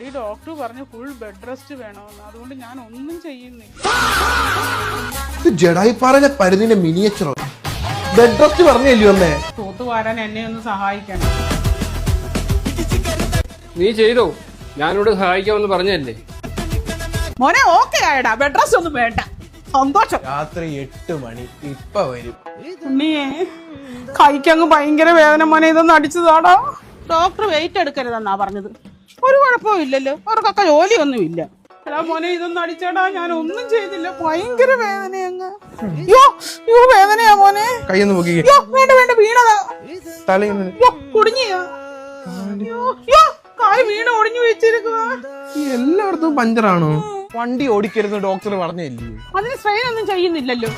ഈ ഡോക്ടർ പറഞ്ഞു full bed rest വേണമെന്ന്, അതുകൊണ്ട് ഞാൻ ഒന്നും ചെയ്യുന്നില്ല. ജഡായിപ്പാറയിലെ പരിധിന്റെ മിനിയേച്ചറോ? ബെഡ് റെസ്റ്റ് പറഞ്ഞല്ലോ അമ്മേ. തൂത്തുവാരാൻ എന്നെ ഒന്ന് സഹായിക്കണം. നീ ചെയ്തോ, ഞാനിവിടെ സഹായിക്കാമെന്ന് പറഞ്ഞല്ലേ. മോനെ ഓക്കെ ആയടാ, ബെഡ് റെസ്റ്റ് ഒന്നും വേണ്ട. സന്തോഷം. രാത്രി 8 മണി ഇപ്പൊ വരും. ഉണ്ണിയേ കൈക്കങ്ങ് ഭയങ്കര വേദന മോനെ, ഇതൊന്നും അടിച്ചതാടാ. ഡോക്ടർ വെയിറ്റ് എടുക്കരുതെന്നാ പറഞ്ഞത്. ഒരു കുഴപ്പവും ഇല്ലല്ലോ, അവർക്കൊക്കെ ജോലിയൊന്നും ഇല്ല. എടാ മോനെ ഇതൊന്നും അടിച്ചേടാ, ഞാൻ ഒന്നും ചെയ്തില്ല. ഭയങ്കര വേദനയങ്ങ്. യോ വേദനയാ മോനെ. കൈയൊന്ന് നോക്കി. വേണ്ട വേണ്ട, വീണതാ. കുടുങ്ങിയാ? കായ് വീണ് ഒടിഞ്ഞു വെച്ചിരിക്കുക. എല്ലായിടത്തും പഞ്ചറാണോ? വണ്ടി ഓടിക്കരുത് ഡോക്ടർ പറഞ്ഞല്ലേ. അതിന് സ്ട്രെയിൻ ഒന്നും ചെയ്യുന്നില്ലല്ലോ.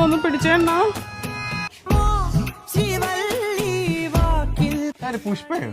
ഒന്ന് പിടിച്ചേണ്ണ. പുഷ്പയോ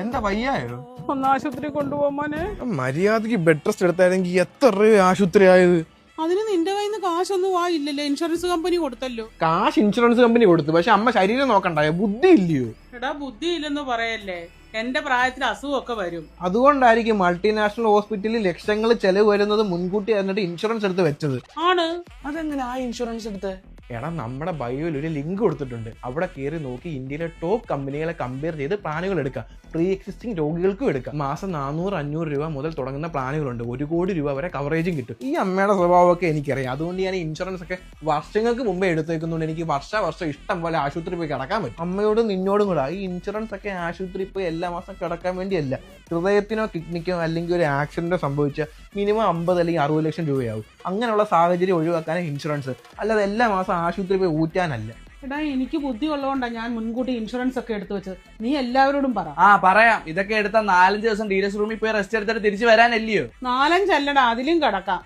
എന്താ വയ്യായോ? ഒന്ന് ആശുപത്രി കൊണ്ടുപോകാനെ. മര്യാദക്ക് ബെഡ് റെസ്റ്റ് എടുത്തായിരുന്നെങ്കിൽ എത്ര രൂപ ആശുപത്രി ആയത്? അതിന് നിന്റെ കയ്യിൽ നിന്ന് കാശൊന്നും ആയില്ലല്ലോ, ഇൻഷുറൻസ് കമ്പനി കൊടുത്തല്ലോ. കാശ് ഇൻഷുറൻസ് കമ്പനി കൊടുത്തു, പക്ഷെ അമ്മ ശരീരം നോക്കണ്ടായോ? ബുദ്ധി ഇല്ലയോ? എടാ ബുദ്ധി ഇല്ലെന്ന് പറയല്ലേ, എന്റെ പ്രായത്തിൽ അസുഖമൊക്കെ വരും. അതുകൊണ്ടായിരിക്കും മൾട്ടിനാഷണൽ ഹോസ്പിറ്റലിൽ ലക്ഷങ്ങൾ ചെലവ് വരുന്നത് മുൻകൂട്ടി എന്നിട്ട് ഇൻഷുറൻസ് എടുത്ത് വെച്ചത്. ആണ്. അതെങ്ങനെ ആ ഇൻഷുറൻസ് എടുത്ത്? എടാ നമ്മുടെ ബയോയിൽ ഒരു ലിങ്ക് കൊടുത്തിട്ടുണ്ട്, അവിടെ കയറി നോക്കി ഇന്ത്യയിലെ ടോപ്പ് കമ്പനികളെ കമ്പയർ ചെയ്ത് പ്ലാനുകൾ എടുക്കാം. പ്രീ എക്സിസ്റ്റിംഗ് രോഗികൾക്കും എടുക്കാം. മാസം 400-500 രൂപ മുതൽ തുടങ്ങുന്ന പ്ലാനുകളുണ്ട്. 1 കോടി രൂപ വരെ കവറേജും കിട്ടും. ഈ അമ്മയുടെ സ്വഭാവമൊക്കെ എനിക്കറിയാം, അതുകൊണ്ട് ഞാൻ ഇൻഷുറൻസ് ഒക്കെ വർഷങ്ങൾക്ക് മുമ്പേ എടുത്തേക്കുന്നുണ്ട്. എനിക്ക് വർഷം ഇഷ്ടം പോലെ ആശുപത്രി പോയി കിടക്കാൻ പറ്റും. അമ്മയോടും നിന്നോടും കൂടെ ഈ ഇൻഷുറൻസ് ഒക്കെ ആശുപത്രി പോയി എല്ലാ മാസം കിടക്കാൻ വേണ്ടിയല്ല. ഹൃദയത്തിനോ കിഡ്നിക്കോ അല്ലെങ്കിൽ ഒരു ആക്സിഡന്റോ സംഭവിച്ച മിനിമം 50 അല്ലെങ്കിൽ 60 ലക്ഷം രൂപയാവും. അങ്ങനെയുള്ള സാഹചര്യം ഒഴിവാക്കാനാണ് ഇൻഷുറൻസ്, അല്ലാതെ എല്ലാ മാസം ആശുപത്രി പോയി ഊറ്റാനല്ല. എടാ എനിക്ക് ബുദ്ധി ഉള്ളതുകൊണ്ടാണ് ഞാൻ മുൻകൂട്ടി ഇൻഷുറൻസ് ഒക്കെ എടുത്തു വെച്ചത്. നീ എല്ലാവരോടും പറ. പറയാം. ഇതൊക്കെ എടുത്താൽ 4-5 ദിവസം ഡീലക്സ് റൂമിൽ പോയി റെസ്റ്റ് എടുത്തിട്ട് തിരിച്ചു വരാനല്ലയോ? 4-5 അല്ലടാ, അതിലും കിടക്കാം.